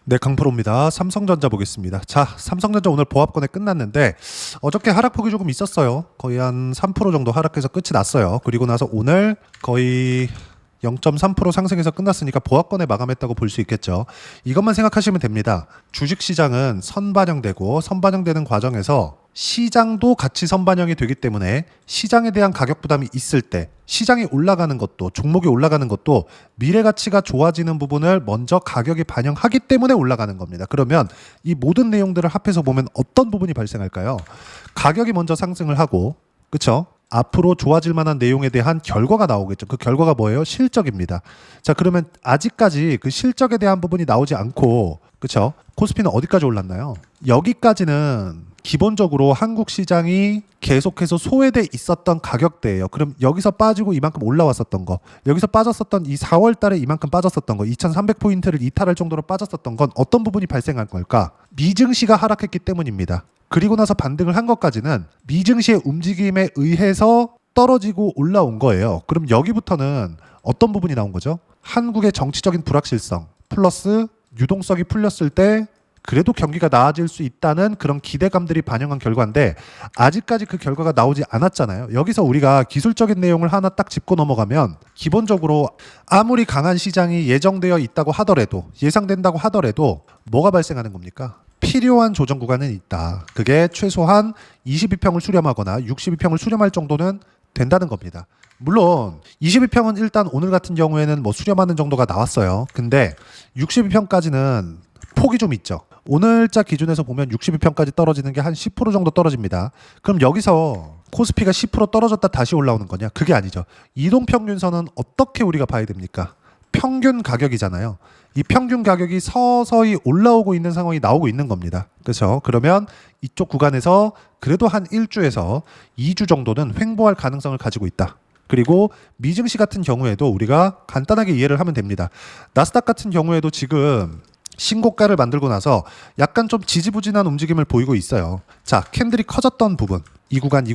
네, 강프로입니다. 삼성전자 보겠습니다. 자, 삼성전자 오늘 보합권에 끝났는데 어저께 하락폭이 조금 있었어요. 거의 한 3% 정도 하락해서 끝이 났어요. 그리고 나서 오늘 거의 0.3% 상승해서 끝났으니까 보합권에 마감했다고 볼 수 있겠죠. 이것만 생각하시면 됩니다. 주식시장은 선반영되고 선반영되는 과정에서 시장도 같이 선반영이 되기 때문에 시장에 대한 가격 부담이 있을 때 시장이 올라가는 것도 종목이 올라가는 것도 미래 가치가 좋아지는 부분을 먼저 가격이 반영하기 때문에 올라가는 겁니다. 그러면 이 모든 내용들을 합해서 보면 어떤 부분이 발생할까요? 가격이 먼저 상승을 하고 그렇죠? 앞으로 좋아질 만한 내용에 대한 결과가 나오겠죠. 그 결과가 뭐예요? 실적입니다. 자, 그러면 아직까지 그 실적에 대한 부분이 나오지 않고 그렇죠? 코스피는 어디까지 올랐나요? 여기까지는 기본적으로 한국 시장이 계속해서 소외돼 있었던 가격대예요. 그럼 여기서 빠지고 이만큼 올라왔었던 거, 여기서 빠졌었던 이 4월 달에 이만큼 빠졌었던 거, 2300포인트를 이탈할 정도로 빠졌었던 건 어떤 부분이 발생한 걸까? 미증시가 하락했기 때문입니다. 그리고 나서 반등을 한 것까지는 미증시의 움직임에 의해서 떨어지고 올라온 거예요. 그럼 여기부터는 어떤 부분이 나온 거죠? 한국의 정치적인 불확실성 플러스 유동성이 풀렸을 때 그래도 경기가 나아질 수 있다는 그런 기대감들이 반영한 결과인데 아직까지 그 결과가 나오지 않았잖아요. 여기서 우리가 기술적인 내용을 하나 딱 짚고 넘어가면 기본적으로 아무리 강한 시장이 예정되어 있다고 하더라도 예상된다고 하더라도 뭐가 발생하는 겁니까? 필요한 조정 구간은 있다. 그게 최소한 22평을 수렴하거나 62평을 수렴할 정도는 된다는 겁니다. 물론 22평은 일단 오늘 같은 경우에는 뭐 수렴하는 정도가 나왔어요. 근데 62평까지는 폭이 좀 있죠. 오늘자 기준에서 보면 62평까지 떨어지는 게 한 10% 정도 떨어집니다. 그럼 여기서 코스피가 10% 떨어졌다 다시 올라오는 거냐? 그게 아니죠. 이동평균선은 어떻게 우리가 봐야 됩니까? 평균 가격이잖아요. 이 평균 가격이 서서히 올라오고 있는 상황이 나오고 있는 겁니다. 그렇죠? 그러면 이쪽 구간에서 그래도 한 1주에서 2주 정도는 횡보할 가능성을 가지고 있다. 그리고 미증시 같은 경우에도 우리가 간단하게 이해를 하면 됩니다. 나스닥 같은 경우에도 지금 신고가를 만들고 나서 약간 좀 지지부진한 움직임을 보이고 있어요. 자, 캔들이 커졌던 부분, 이 구간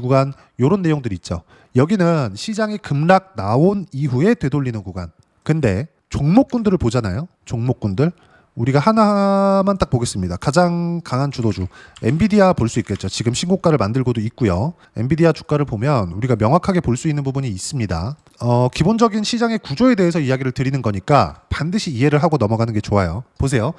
이런 내용들이 있죠. 여기는 시장이 급락 나온 이후에 되돌리는 구간. 근데 종목군들을 보잖아요. 종목군들 우리가 하나만 딱 보겠습니다. 가장 강한 주도주 엔비디아 볼 수 있겠죠. 지금 신고가를 만들고도 있고요. 엔비디아 주가를 보면 우리가 명확하게 볼 수 있는 부분이 있습니다. 기본적인 시장의 구조에 대해서 이야기를 드리는 거니까 반드시 이해를 하고 넘어가는 게 좋아요. 보세요.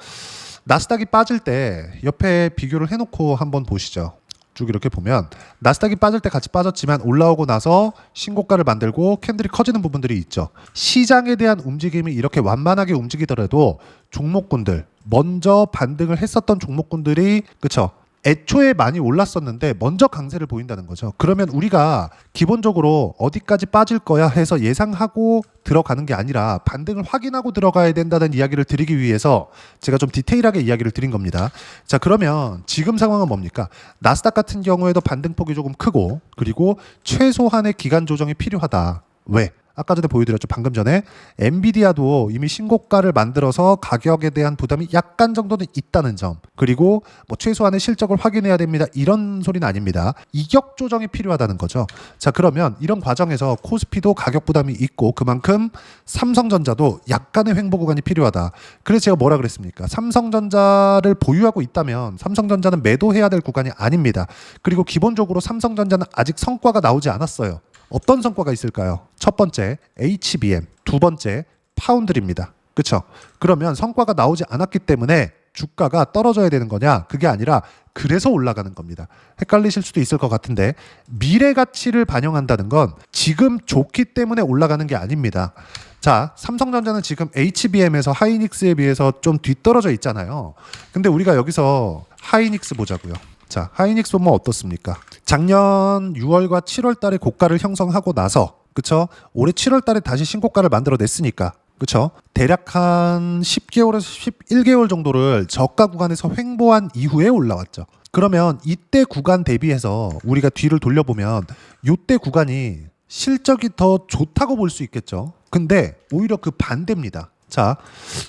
나스닥이 빠질 때 옆에 비교를 해놓고 한번 보시죠. 쭉 이렇게 보면 나스닥이 빠질 때 같이 빠졌지만 올라오고 나서 신고가를 만들고 캔들이 커지는 부분들이 있죠. 시장에 대한 움직임이 이렇게 완만하게 움직이더라도 종목군들 먼저 반등을 했었던 종목군들이 그쵸? 애초에 많이 올랐었는데 먼저 강세를 보인다는 거죠. 그러면 우리가 기본적으로 어디까지 빠질 거야 해서 예상하고 들어가는 게 아니라 반등을 확인하고 들어가야 된다는 이야기를 드리기 위해서 제가 좀 디테일하게 이야기를 드린 겁니다. 자, 그러면 지금 상황은 뭡니까? 나스닥 같은 경우에도 반등폭이 조금 크고 그리고 최소한의 기간 조정이 필요하다. 왜? 아까 전에 보여드렸죠. 방금 전에 엔비디아도 이미 신고가를 만들어서 가격에 대한 부담이 약간 정도는 있다는 점, 그리고 뭐 최소한의 실적을 확인해야 됩니다, 이런 소리는 아닙니다. 이격 조정이 필요하다는 거죠. 자, 그러면 이런 과정에서 코스피도 가격 부담이 있고 그만큼 삼성전자도 약간의 횡보 구간이 필요하다. 그래서 제가 뭐라 그랬습니까? 삼성전자를 보유하고 있다면 삼성전자는 매도해야 될 구간이 아닙니다. 그리고 기본적으로 삼성전자는 아직 성과가 나오지 않았어요. 어떤 성과가 있을까요? 첫 번째 HBM, 두 번째 파운드리입니다. 그렇죠? 그러면 성과가 나오지 않았기 때문에 주가가 떨어져야 되는 거냐? 그게 아니라 그래서 올라가는 겁니다. 헷갈리실 수도 있을 것 같은데 미래 가치를 반영한다는 건 지금 좋기 때문에 올라가는 게 아닙니다. 자, 삼성전자는 지금 HBM에서 하이닉스에 비해서 좀 뒤떨어져 있잖아요. 근데 우리가 여기서 하이닉스 보자고요. 자, 하이닉스 보면 어떻습니까? 작년 6월과 7월 달에 고가를 형성하고 나서 그쵸? 올해 7월 달에 다시 신고가를 만들어냈으니까 그쵸? 대략 한 10개월에서 11개월 정도를 저가 구간에서 횡보한 이후에 올라왔죠. 그러면 이때 구간 대비해서 우리가 뒤를 돌려보면 이때 구간이 실적이 더 좋다고 볼 수 있겠죠. 근데 오히려 그 반대입니다. 자,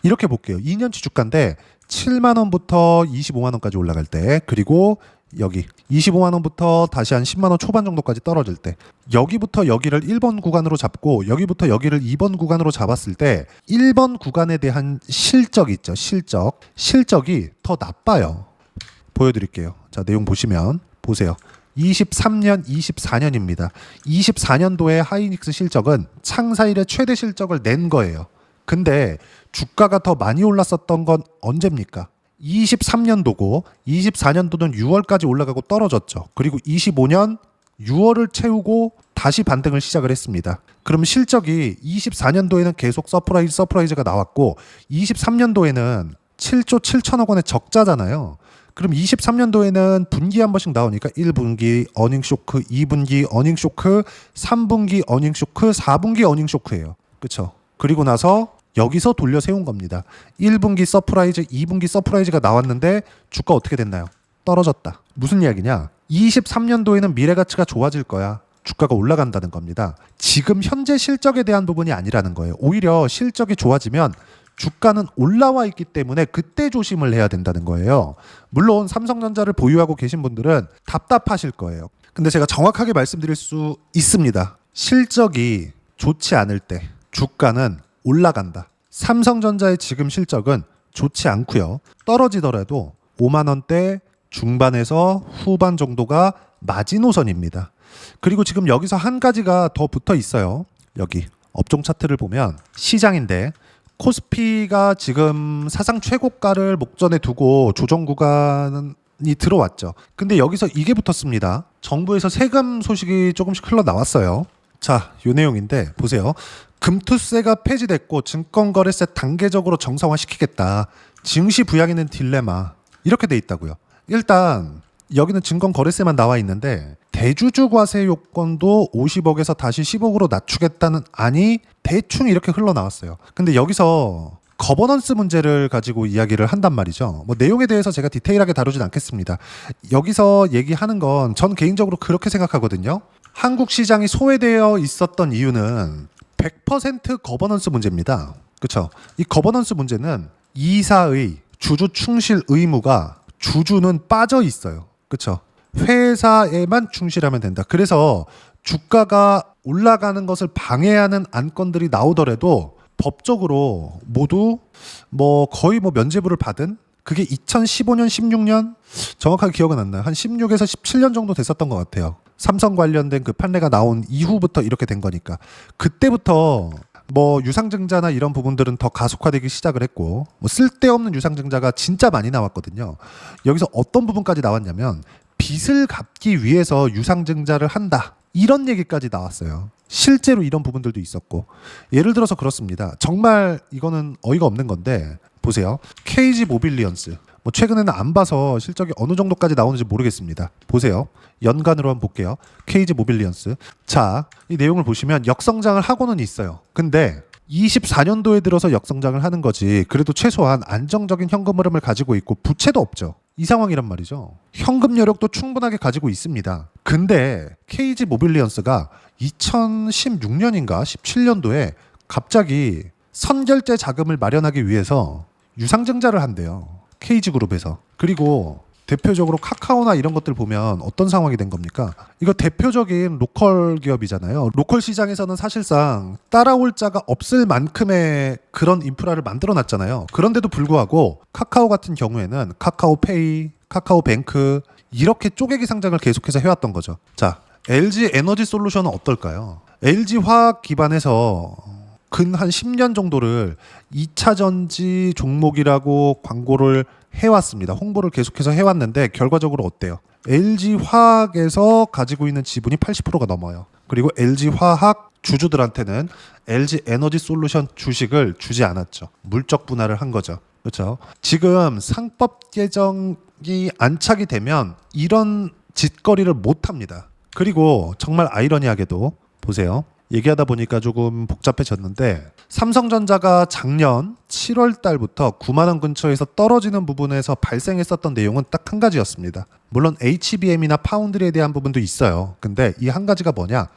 이렇게 볼게요. 2년치 주가인데 7만 원부터 25만 원까지 올라갈 때, 그리고 여기 25만 원부터 다시 한 10만 원 초반 정도까지 떨어질 때 여기부터 여기를 1번 구간으로 잡고 여기부터 여기를 2번 구간으로 잡았을 때 1번 구간에 대한 실적 있죠. 실적이 더 나빠요. 보여드릴게요. 자, 내용 보시면 보세요. 23년, 24년입니다. 24년도에 하이닉스 실적은 창사 이래 최대 실적을 낸 거예요. 근데 주가가 더 많이 올랐었던 건 언제입니까? 23년도고 24년도는 6월까지 올라가고 떨어졌죠. 그리고 25년 6월을 채우고 다시 반등을 시작을 했습니다. 그럼 실적이 24년도에는 계속 서프라이즈가 나왔고 23년도에는 7조 7천억 원의 적자잖아요. 그럼 23년도에는 분기 한 번씩 나오니까 1분기 어닝 쇼크, 2분기 어닝 쇼크, 3분기 어닝 쇼크, 4분기 어닝 쇼크예요. 그렇죠? 그리고 나서 여기서 돌려 세운 겁니다. 1분기 서프라이즈, 2분기 서프라이즈가 나왔는데 주가 어떻게 됐나요? 떨어졌다. 무슨 이야기냐? 23년도에는 미래 가치가 좋아질 거야. 주가가 올라간다는 겁니다. 지금 현재 실적에 대한 부분이 아니라는 거예요. 오히려 실적이 좋아지면 주가는 올라와 있기 때문에 그때 조심을 해야 된다는 거예요. 물론 삼성전자를 보유하고 계신 분들은 답답하실 거예요. 근데 제가 정확하게 말씀드릴 수 있습니다. 실적이 좋지 않을 때 주가는 올라간다. 삼성전자의 지금 실적은 좋지 않고요. 떨어지더라도 5만 원대 중반에서 후반 정도가 마지노선입니다. 그리고 지금 여기서 한 가지가 더 붙어 있어요. 여기 업종 차트를 보면 시장인데 코스피가 지금 사상 최고가를 목전에 두고 조정 구간이 들어왔죠. 근데 여기서 이게 붙었습니다. 정부에서 세금 소식이 조금씩 흘러나왔어요. 자, 요 내용인데 보세요. 금투세가 폐지됐고 증권거래세 단계적으로 정상화시키겠다. 증시 부양에는 딜레마. 이렇게 돼 있다고요. 일단 여기는 증권거래세만 나와 있는데 대주주 과세 요건도 50억에서 다시 10억으로 낮추겠다는 안이 대충 이렇게 흘러나왔어요. 근데 여기서 거버넌스 문제를 가지고 이야기를 한단 말이죠. 뭐 내용에 대해서 제가 디테일하게 다루진 않겠습니다. 여기서 얘기하는 건 전 개인적으로 그렇게 생각하거든요. 한국 시장이 소외되어 있었던 이유는 100% 거버넌스 문제입니다. 그렇죠? 이 거버넌스 문제는 이사의 주주 충실 의무가 주주는 빠져 있어요. 그렇죠? 회사에만 충실하면 된다. 그래서 주가가 올라가는 것을 방해하는 안건들이 나오더라도 법적으로 모두 거의 면죄부를 받은 그게 2015년, 16년 정확하게 기억은 안 나요. 한 16에서 17년 정도 됐었던 것 같아요. 삼성 관련된 그 판례가 나온 이후부터 이렇게 된 거니까 그때부터 유상증자나 이런 부분들은 더 가속화되기 시작을 했고 쓸데없는 유상증자가 진짜 많이 나왔거든요. 여기서 어떤 부분까지 나왔냐면 빚을 갚기 위해서 유상증자를 한다. 이런 얘기까지 나왔어요. 실제로 이런 부분들도 있었고 예를 들어서 그렇습니다. 정말 이거는 어이가 없는 건데 보세요. KG 모빌리언스 최근에는 안 봐서 실적이 어느 정도까지 나오는지 모르겠습니다. 보세요. 연간으로 한번 볼게요. KG 모빌리언스. 자, 이 내용을 보시면 역성장을 하고는 있어요. 근데 24년도에 들어서 역성장을 하는 거지. 그래도 최소한 안정적인 현금 흐름을 가지고 있고 부채도 없죠. 이 상황이란 말이죠. 현금 여력도 충분하게 가지고 있습니다. 근데 KG 모빌리언스가 2016년인가 17년도에 갑자기 선결제 자금을 마련하기 위해서 유상증자를 한대요. KG그룹에서. 그리고 대표적으로 카카오나 이런 것들 보면 어떤 상황이 된 겁니까? 이거 대표적인 로컬 기업이잖아요. 로컬 시장에서는 사실상 따라올 자가 없을 만큼의 그런 인프라를 만들어 놨잖아요. 그런데도 불구하고 카카오 같은 경우에는 카카오페이, 카카오뱅크 이렇게 쪼개기 상장을 계속해서 해왔던 거죠. 자, LG 에너지 솔루션은 어떨까요? LG 화학 기반에서 근 한 10년 정도를 2차 전지 종목이라고 광고를 해왔습니다. 홍보를 계속해서 해왔는데 결과적으로 어때요? LG 화학에서 가지고 있는 지분이 80%가 넘어요. 그리고 LG 화학 주주들한테는 LG 에너지 솔루션 주식을 주지 않았죠. 물적 분할을 한 거죠. 그렇죠? 지금 상법 개정이 안착이 되면 이런 짓거리를 못 합니다. 그리고 정말 아이러니하게도 보세요. 얘기하다 보니까 조금 복잡해졌는데 삼성전자가 작년 7월 달부터 9만 원 근처에서 떨어지는 부분에서 발생했었던 내용은 딱 한 가지였습니다. 물론 HBM이나 파운드리에 대한 부분도 있어요. 근데 이 한 가지가 뭐냐?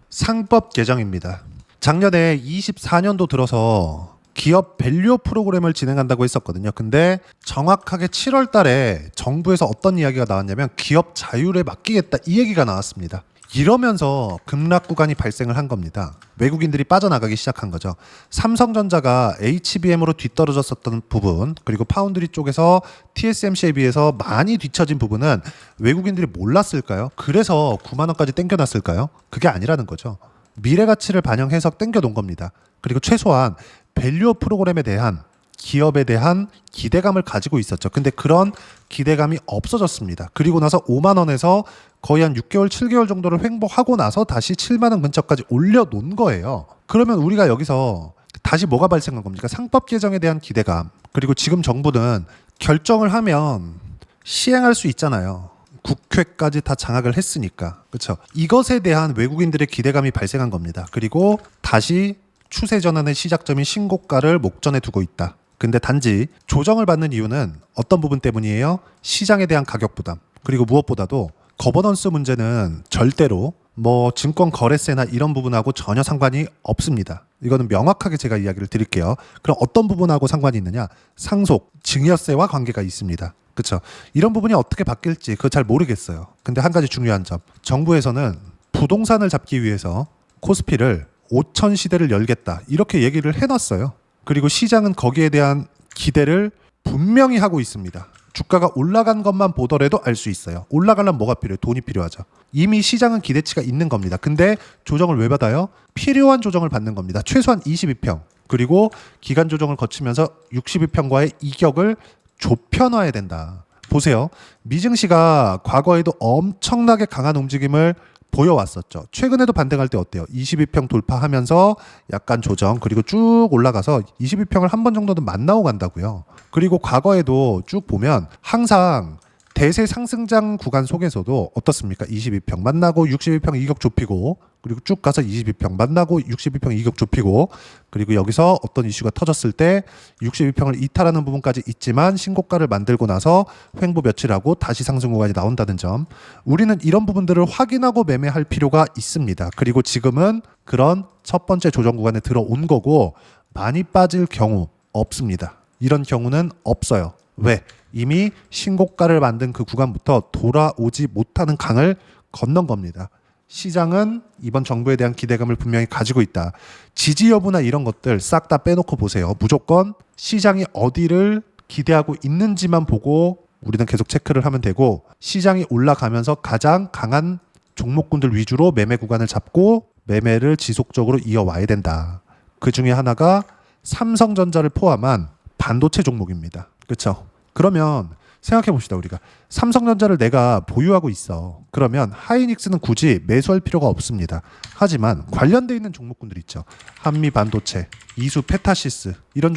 상법 개정입니다. 작년에 24년도 들어서 기업 밸류어 프로그램을 진행한다고 했었거든요. 근데 정확하게 7월 달에 정부에서 어떤 이야기가 나왔냐면 기업 자율에 맡기겠다 이 얘기가 나왔습니다. 이러면서 급락 구간이 발생을 한 겁니다. 외국인들이 빠져나가기 시작한 거죠. 삼성전자가 HBM으로 뒤떨어졌었던 부분, 그리고 파운드리 쪽에서 TSMC에 비해서 많이 뒤처진 부분은 외국인들이 몰랐을까요? 그래서 9만 원까지 땡겨놨을까요? 그게 아니라는 거죠. 미래 가치를 반영해서 땡겨놓은 겁니다. 그리고 최소한 밸류어 프로그램에 대한 기업에 대한 기대감을 가지고 있었죠. 근데 그런 기대감이 없어졌습니다. 그리고 나서 5만 원에서 거의 한 6개월, 7개월 정도를 횡보하고 나서 다시 7만 원 근처까지 올려놓은 거예요. 그러면 우리가 여기서 다시 뭐가 발생한 겁니까? 상법 개정에 대한 기대감. 그리고 지금 정부는 결정을 하면 시행할 수 있잖아요. 국회까지 다 장악을 했으니까. 그렇죠? 이것에 대한 외국인들의 기대감이 발생한 겁니다. 그리고 다시 추세 전환의 시작점인 신고가를 목전에 두고 있다. 근데 단지 조정을 받는 이유는 어떤 부분 때문이에요? 시장에 대한 가격 부담. 그리고 무엇보다도 거버넌스 문제는 절대로 뭐 증권 거래세나 이런 부분하고 전혀 상관이 없습니다. 이거는 명확하게 제가 이야기를 드릴게요. 그럼 어떤 부분하고 상관이 있느냐? 상속, 증여세와 관계가 있습니다. 그렇죠? 이런 부분이 어떻게 바뀔지 그거 잘 모르겠어요. 근데 한 가지 중요한 점. 정부에서는 부동산을 잡기 위해서 코스피를 5천 시대를 열겠다. 이렇게 얘기를 해놨어요. 그리고 시장은 거기에 대한 기대를 분명히 하고 있습니다. 주가가 올라간 것만 보더라도 알 수 있어요. 올라가려면 뭐가 필요해요? 돈이 필요하죠. 이미 시장은 기대치가 있는 겁니다. 근데 조정을 왜 받아요? 필요한 조정을 받는 겁니다. 최소한 22평. 그리고 기간 조정을 거치면서 62평과의 이격을 좁혀놔야 된다. 보세요. 미증시가 과거에도 엄청나게 강한 움직임을 보여왔었죠. 최근에도 반등할 때 어때요? 22평 돌파하면서 약간 조정, 그리고 쭉 올라가서 22평을 한 번 정도는 만나고 간다고요. 그리고 과거에도 쭉 보면 항상 대세 상승장 구간 속에서도 어떻습니까? 22평 만나고 62평 이격 좁히고, 그리고 쭉 가서 22평 만나고 62평 이격 좁히고, 그리고 여기서 어떤 이슈가 터졌을 때 62평을 이탈하는 부분까지 있지만 신고가를 만들고 나서 횡보 며칠 하고 다시 상승 구간이 나온다는 점, 우리는 이런 부분들을 확인하고 매매할 필요가 있습니다. 그리고 지금은 그런 첫 번째 조정 구간에 들어온 거고 많이 빠질 경우 없습니다. 이런 경우는 없어요. 왜? 이미 신고가를 만든 그 구간부터 돌아오지 못하는 강을 건넌 겁니다. 시장은 이번 정부에 대한 기대감을 분명히 가지고 있다. 지지 여부나 이런 것들 싹 다 빼놓고 보세요. 무조건 시장이 어디를 기대하고 있는지만 보고 우리는 계속 체크를 하면 되고, 시장이 올라가면서 가장 강한 종목군들 위주로 매매 구간을 잡고 매매를 지속적으로 이어와야 된다. 그 중에 하나가 삼성전자를 포함한 반도체 종목입니다. 그렇죠? 그러면 생각해 봅시다. 우리가 삼성전자를 내가 보유하고 있어. 그러면 하이닉스는 굳이 매수할 필요가 없습니다. 하지만 관련돼 있는 종목군들 있죠. 한미반도체, 이수 페타시스 이런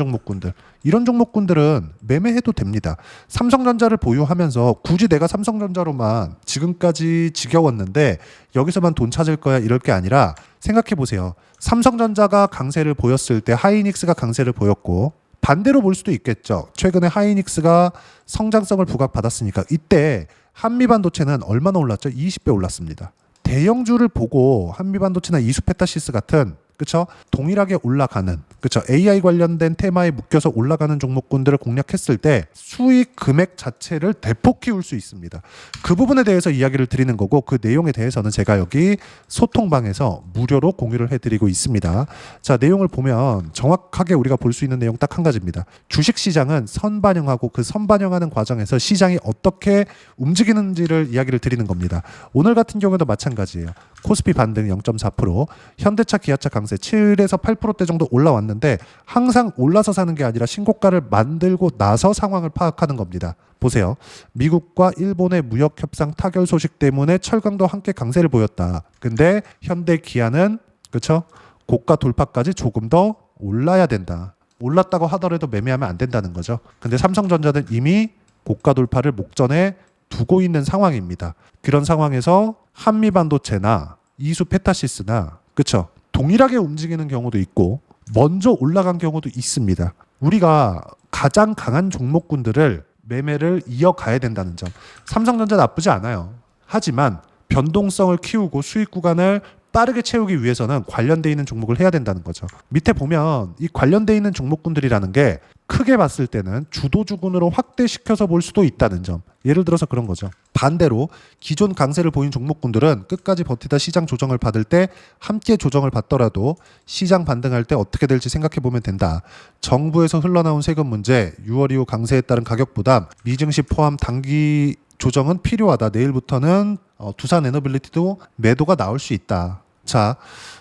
종목군들은 매매해도 됩니다. 삼성전자를 보유하면서 굳이 내가 삼성전자로만 지금까지 지겨웠는데 여기서만 돈 찾을 거야 이럴 게 아니라 생각해 보세요. 삼성전자가 강세를 보였을 때 하이닉스가 강세를 보였고, 반대로 볼 수도 있겠죠. 최근에 하이닉스가 성장성을 부각받았으니까 이때 한미반도체는 얼마나 올랐죠? 20배 올랐습니다. 대형주를 보고 한미반도체나 이수페타시스 같은, 그렇죠? 동일하게 올라가는, 그렇죠? AI 관련된 테마에 묶여서 올라가는 종목군들을 공략했을 때 수익 금액 자체를 대폭 키울 수 있습니다. 그 부분에 대해서 이야기를 드리는 거고, 그 내용에 대해서는 제가 여기 소통방에서 무료로 공유를 해드리고 있습니다. 자, 내용을 보면 정확하게 우리가 볼 수 있는 내용 딱 한 가지입니다. 주식시장은 선반영하고 그 선반영하는 과정에서 시장이 어떻게 움직이는지를 이야기를 드리는 겁니다. 오늘 같은 경우도 마찬가지예요. 코스피 반등 0.4%, 현대차, 기아차 강세 7에서 8%대 정도 올라왔는데 항상 올라서 사는 게 아니라 신고가를 만들고 나서 상황을 파악하는 겁니다. 보세요. 미국과 일본의 무역 협상 타결 소식 때문에 철강도 함께 강세를 보였다. 근데 현대, 기아는 그렇죠? 고가 돌파까지 조금 더 올라야 된다. 올랐다고 하더라도 매매하면 안 된다는 거죠. 근데 삼성전자는 이미 고가 돌파를 목전에 두고 있는 상황입니다. 그런 상황에서 한미반도체나 이수 페타시스나 그렇죠? 동일하게 움직이는 경우도 있고 먼저 올라간 경우도 있습니다. 우리가 가장 강한 종목군들을 매매를 이어가야 된다는 점. 삼성전자 나쁘지 않아요. 하지만 변동성을 키우고 수익 구간을 빠르게 채우기 위해서는 관련돼 있는 종목을 해야 된다는 거죠. 밑에 보면 이 관련돼 있는 종목군들이라는 게 크게 봤을 때는 주도주군으로 확대시켜서 볼 수도 있다는 점. 예를 들어서 그런 거죠. 반대로 기존 강세를 보인 종목군들은 끝까지 버티다 시장 조정을 받을 때 함께 조정을 받더라도 시장 반등할 때 어떻게 될지 생각해 보면 된다. 정부에서 흘러나온 세금 문제, 6월 이후 강세에 따른 가격 부담, 미증시 포함 단기 조정은 필요하다. 내일부터는 두산 에너빌리티도 매도가 나올 수 있다. 자,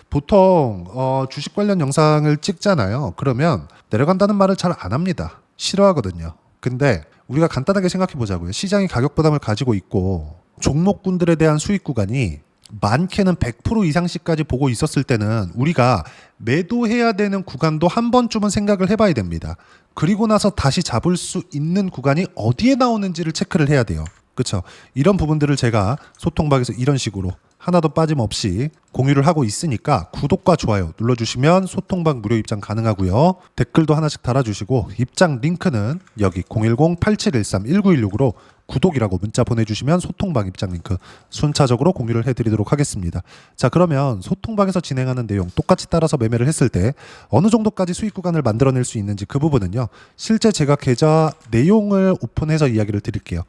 보통 주식 관련 영상을 찍잖아요. 그러면 내려간다는 말을 잘 안 합니다. 싫어하거든요. 근데 우리가 간단하게 생각해 보자고요. 시장이 가격 부담을 가지고 있고 종목군들에 대한 수익 구간이 많게는 100% 이상씩까지 보고 있었을 때는 우리가 매도해야 되는 구간도 한 번쯤은 생각을 해봐야 됩니다. 그리고 나서 다시 잡을 수 있는 구간이 어디에 나오는지를 체크를 해야 돼요. 그렇죠? 이런 부분들을 제가 소통방에서 이런 식으로 하나도 빠짐없이 공유를 하고 있으니까 구독과 좋아요 눌러주시면 소통방 무료 입장 가능하고요. 댓글도 하나씩 달아주시고 입장 링크는 여기 010-8713-1916으로 구독이라고 문자 보내주시면 소통방 입장 링크 순차적으로 공유를 해드리도록 하겠습니다. 자, 그러면 소통방에서 진행하는 내용 똑같이 따라서 매매를 했을 때 어느 정도까지 수익 구간을 만들어낼 수 있는지 그 부분은요. 실제 제가 계좌 내용을 오픈해서 이야기를 드릴게요.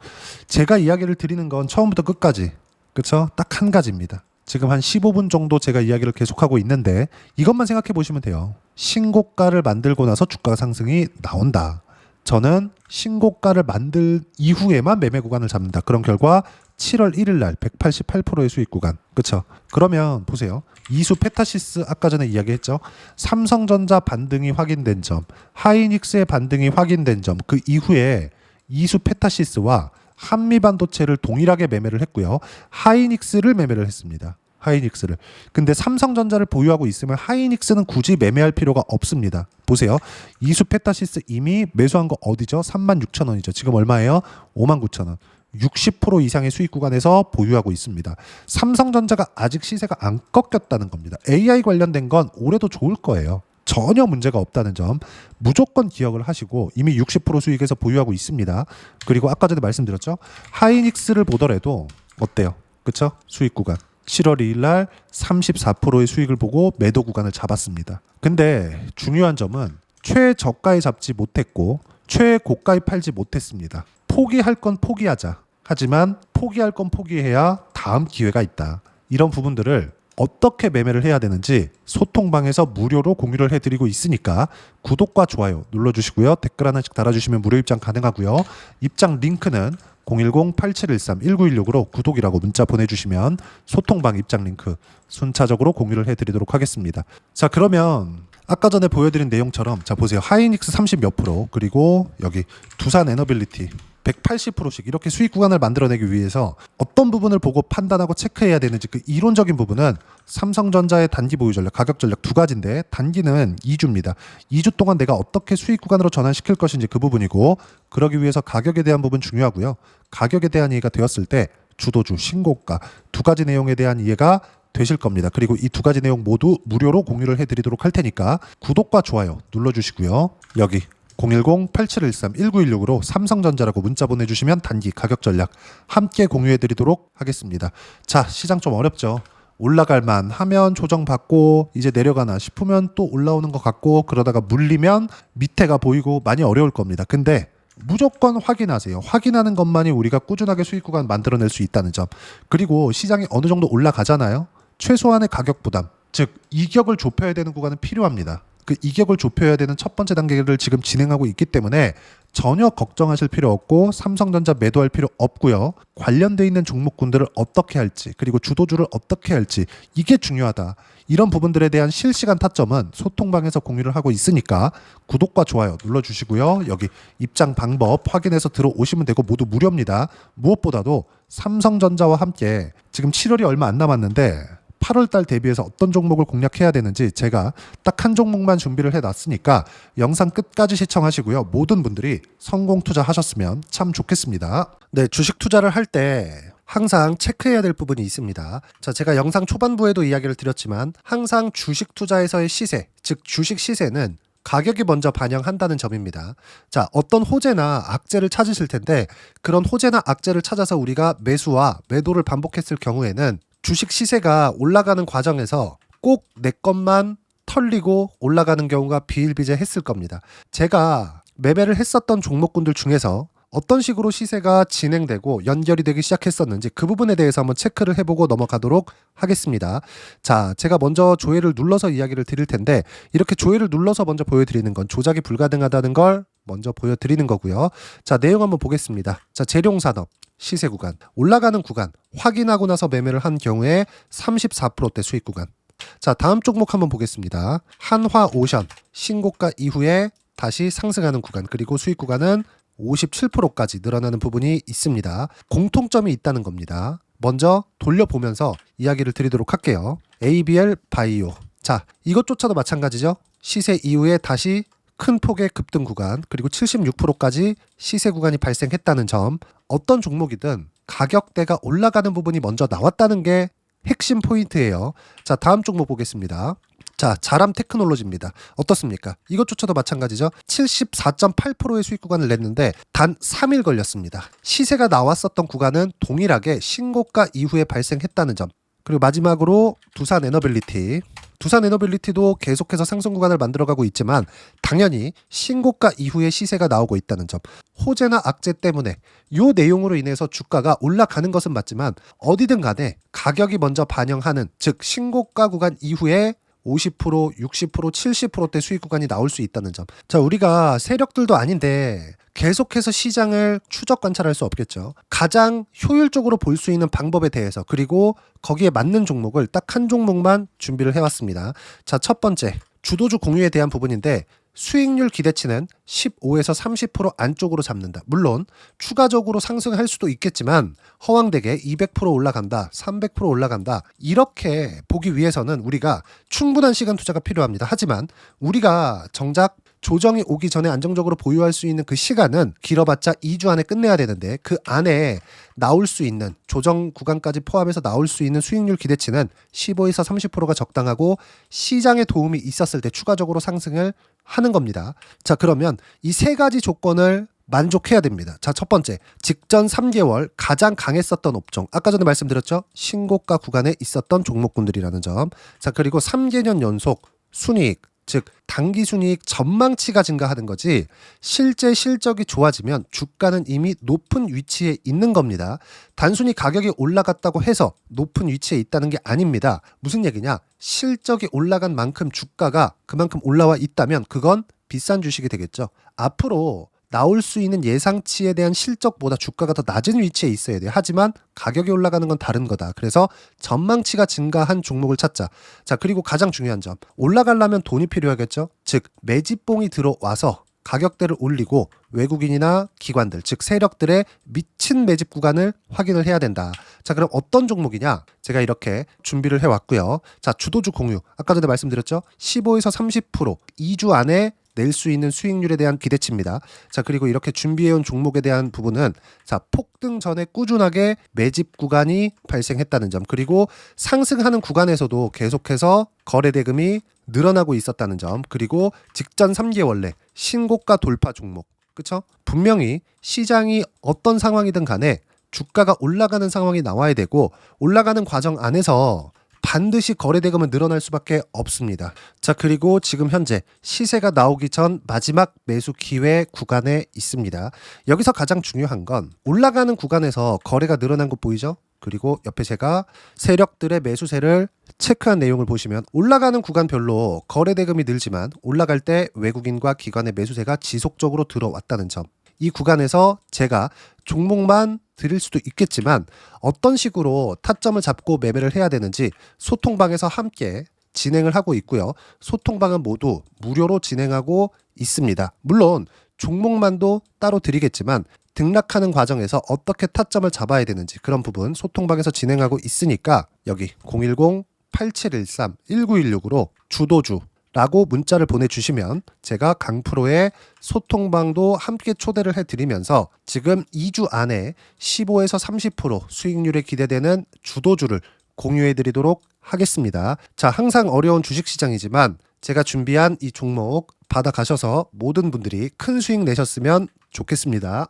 제가 이야기를 드리는 건 처음부터 끝까지 그렇죠? 딱 한 가지입니다. 지금 한 15분 정도 제가 이야기를 계속하고 있는데 이것만 생각해 보시면 돼요. 신고가를 만들고 나서 주가 상승이 나온다. 저는 신고가를 만들 이후에만 매매 구간을 잡는다. 그런 결과 7월 1일 날 188%의 수익 구간. 그렇죠? 그러면 보세요. 이수 페타시스 아까 전에 이야기했죠. 삼성전자 반등이 확인된 점, 하이닉스의 반등이 확인된 점, 그 이후에 이수 페타시스와 한미반도체를 동일하게 매매를 했고요. 하이닉스를 매매를 했습니다. 하이닉스를. 근데 삼성전자를 보유하고 있으면 하이닉스는 굳이 매매할 필요가 없습니다. 보세요. 이수 페타시스 이미 매수한 거 어디죠? 36,000원이죠. 지금 얼마예요? 59,000원. 60% 이상의 수익 구간에서 보유하고 있습니다. 삼성전자가 아직 시세가 안 꺾였다는 겁니다. AI 관련된 건 올해도 좋을 거예요. 전혀 문제가 없다는 점 무조건 기억을 하시고 이미 60% 수익에서 보유하고 있습니다. 그리고 아까 전에 말씀드렸죠. 하이닉스를 보더라도 어때요? 그쵸? 수익 구간 7월 2일 날 34%의 수익을 보고 매도 구간을 잡았습니다. 근데 중요한 점은 최저가에 잡지 못했고 최고가에 팔지 못했습니다. 포기할 건 포기하자. 하지만 포기할 건 포기해야 다음 기회가 있다. 이런 부분들을 어떻게 매매를 해야 되는지 소통방에서 무료로 공유를 해드리고 있으니까 구독과 좋아요 눌러주시고요. 댓글 하나씩 달아주시면 무료 입장 가능하고요. 입장 링크는 010-8713-1916으로 구독이라고 문자 보내주시면 소통방 입장 링크 순차적으로 공유를 해드리도록 하겠습니다. 자, 그러면 아까 전에 보여드린 내용처럼 자 보세요. 하이닉스 30 몇 프로 그리고 여기 두산 에너빌리티 180%씩 이렇게 수익 구간을 만들어내기 위해서 어떤 부분을 보고 판단하고 체크해야 되는지 그 이론적인 부분은 삼성전자의 단기 보유 전략, 가격 전략 두 가지인데 단기는 2주입니다. 2주 동안 내가 어떻게 수익 구간으로 전환시킬 것인지 그 부분이고 그러기 위해서 가격에 대한 부분 중요하고요. 가격에 대한 이해가 되었을 때 주도주, 신고가 두 가지 내용에 대한 이해가 되실 겁니다. 그리고 이 두 가지 내용 모두 무료로 공유를 해드리도록 할 테니까 구독과 좋아요 눌러주시고요. 여기 010-8713-1916으로 삼성전자라고 문자 보내주시면 단기 가격 전략 함께 공유해드리도록 하겠습니다. 자, 시장 좀 어렵죠? 올라갈만 하면 조정받고 이제 내려가나 싶으면 또 올라오는 것 같고 그러다가 물리면 밑에가 보이고 많이 어려울 겁니다. 근데 무조건 확인하세요. 확인하는 것만이 우리가 꾸준하게 수익 구간 만들어낼 수 있다는 점. 그리고 시장이 어느 정도 올라가잖아요. 최소한의 가격 부담, 즉 이격을 좁혀야 되는 구간은 필요합니다. 그 이격을 좁혀야 되는 첫 번째 단계를 지금 진행하고 있기 때문에 전혀 걱정하실 필요 없고 삼성전자 매도할 필요 없고요. 관련돼 있는 종목군들을 어떻게 할지 그리고 주도주를 어떻게 할지 이게 중요하다. 이런 부분들에 대한 실시간 타점은 소통방에서 공유를 하고 있으니까 구독과 좋아요 눌러주시고요. 여기 입장 방법 확인해서 들어오시면 되고 모두 무료입니다. 무엇보다도 삼성전자와 함께 지금 7월이 얼마 안 남았는데 8월 달 대비해서 어떤 종목을 공략해야 되는지 제가 딱 한 종목만 준비를 해놨으니까 영상 끝까지 시청하시고요. 모든 분들이 성공 투자하셨으면 참 좋겠습니다. 네, 주식 투자를 할 때 항상 체크해야 될 부분이 있습니다. 자, 제가 영상 초반부에도 이야기를 드렸지만 항상 주식 투자에서의 시세, 즉 주식 시세는 가격이 먼저 반영한다는 점입니다. 자, 어떤 호재나 악재를 찾으실 텐데 그런 호재나 악재를 찾아서 우리가 매수와 매도를 반복했을 경우에는 주식 시세가 올라가는 과정에서 꼭 내 것만 털리고 올라가는 경우가 비일비재했을 겁니다. 제가 매매를 했었던 종목군들 중에서 어떤 식으로 시세가 진행되고 연결이 되기 시작했었는지 그 부분에 대해서 한번 체크를 해보고 넘어가도록 하겠습니다. 자, 제가 먼저 조회를 눌러서 이야기를 드릴 텐데 이렇게 조회를 눌러서 먼저 보여드리는 건 조작이 불가능하다는 걸 먼저 보여드리는 거고요. 자, 내용 한번 보겠습니다. 자, 재룡산업 시세 구간, 올라가는 구간 확인하고 나서 매매를 한 경우에 34%대 수익 구간. 자, 다음 종목 한번 보겠습니다. 한화오션 신고가 이후에 다시 상승하는 구간, 그리고 수익 구간은 57%까지 늘어나는 부분이 있습니다. 공통점이 있다는 겁니다. 먼저 돌려보면서 이야기를 드리도록 할게요. ABL 바이오. 자, 이것조차도 마찬가지죠. 시세 이후에 다시 큰 폭의 급등 구간, 그리고 76%까지 시세 구간이 발생했다는 점. 어떤 종목이든 가격대가 올라가는 부분이 먼저 나왔다는 게 핵심 포인트예요. 자, 다음 종목 보겠습니다. 자, 자람 테크놀로지입니다. 어떻습니까? 이것조차도 마찬가지죠. 74.8%의 수익 구간을 냈는데 단 3일 걸렸습니다. 시세가 나왔었던 구간은 동일하게 신고가 이후에 발생했다는 점. 그리고 마지막으로 두산 에너빌리티. 두산 에너빌리티도 계속해서 상승 구간을 만들어가고 있지만 당연히 신고가 이후에 시세가 나오고 있다는 점. 호재나 악재 때문에 이 내용으로 인해서 주가가 올라가는 것은 맞지만 어디든 간에 가격이 먼저 반영하는, 즉 신고가 구간 이후에 50%, 60%, 70%대 수익 구간이 나올 수 있다는 점. 자, 우리가 세력들도 아닌데 계속해서 시장을 추적 관찰할 수 없겠죠. 가장 효율적으로 볼 수 있는 방법에 대해서, 그리고 거기에 맞는 종목을 딱 한 종목만 준비를 해왔습니다. 자, 첫 번째 주도주 공유에 대한 부분인데 수익률 기대치는 15에서 30% 안쪽으로 잡는다. 물론 추가적으로 상승할 수도 있겠지만 허황되게 200% 올라간다, 300% 올라간다, 이렇게 보기 위해서는 우리가 충분한 시간 투자가 필요합니다. 하지만 우리가 정작 조정이 오기 전에 안정적으로 보유할 수 있는 그 시간은 길어봤자 2주 안에 끝내야 되는데 그 안에 나올 수 있는, 조정 구간까지 포함해서 나올 수 있는 수익률 기대치는 15에서 30%가 적당하고 시장에 도움이 있었을 때 추가적으로 상승을 하는 겁니다. 자, 그러면 이 세 가지 조건을 만족해야 됩니다. 자, 첫 번째, 직전 3개월 가장 강했었던 업종. 아까 전에 말씀드렸죠? 신고가 구간에 있었던 종목군들이라는 점. 자, 그리고 3개년 연속 순이익, 즉 단기 순이익 전망치가 증가하는 거지 실제 실적이 좋아지면 주가는 이미 높은 위치에 있는 겁니다. 단순히 가격이 올라갔다고 해서 높은 위치에 있다는 게 아닙니다. 무슨 얘기냐? 실적이 올라간 만큼 주가가 그만큼 올라와 있다면 그건 비싼 주식이 되겠죠. 앞으로 나올 수 있는 예상치에 대한 실적보다 주가가 더 낮은 위치에 있어야 돼요. 하지만 가격이 올라가는 건 다른 거다. 그래서 전망치가 증가한 종목을 찾자. 자, 그리고 가장 중요한 점. 올라가려면 돈이 필요하겠죠. 즉 매집봉이 들어와서 가격대를 올리고 외국인이나 기관들, 즉 세력들의 미친 매집 구간을 확인을 해야 된다. 자, 그럼 어떤 종목이냐? 제가 이렇게 준비를 해왔고요. 자, 주도주 공유. 아까 전에 말씀드렸죠. 15에서 30% 2주 안에 낼 수 있는 수익률에 대한 기대치입니다. 자, 그리고 이렇게 준비해온 종목에 대한 부분은 자, 폭등 전에 꾸준하게 매집 구간이 발생했다는 점, 그리고 상승하는 구간에서도 계속해서 거래 대금이 늘어나고 있었다는 점, 그리고 직전 3개월 내 신고가 돌파 종목. 그쵸? 분명히 시장이 어떤 상황이든 간에 주가가 올라가는 상황이 나와야 되고 올라가는 과정 안에서 반드시 거래대금은 늘어날 수밖에 없습니다. 자, 그리고 지금 현재 시세가 나오기 전 마지막 매수 기회 구간에 있습니다. 여기서 가장 중요한 건 올라가는 구간에서 거래가 늘어난 거 보이죠? 그리고 옆에 제가 세력들의 매수세를 체크한 내용을 보시면 올라가는 구간별로 거래대금이 늘지만 올라갈 때 외국인과 기관의 매수세가 지속적으로 들어왔다는 점. 이 구간에서 제가 종목만 드릴 수도 있겠지만 어떤 식으로 타점을 잡고 매매를 해야 되는지 소통방에서 함께 진행을 하고 있고요. 소통방은 모두 무료로 진행하고 있습니다. 물론 종목만도 따로 드리겠지만 등락하는 과정에서 어떻게 타점을 잡아야 되는지 그런 부분 소통방에서 진행하고 있으니까 여기 010-8713-1916으로 주도주 라고 문자를 보내주시면 제가 강프로의 소통방도 함께 초대를 해드리면서 지금 2주 안에 15에서 30% 수익률에 기대되는 주도주를 공유해드리도록 하겠습니다. 자, 항상 어려운 주식시장이지만 제가 준비한 이 종목 받아가셔서 모든 분들이 큰 수익 내셨으면 좋겠습니다.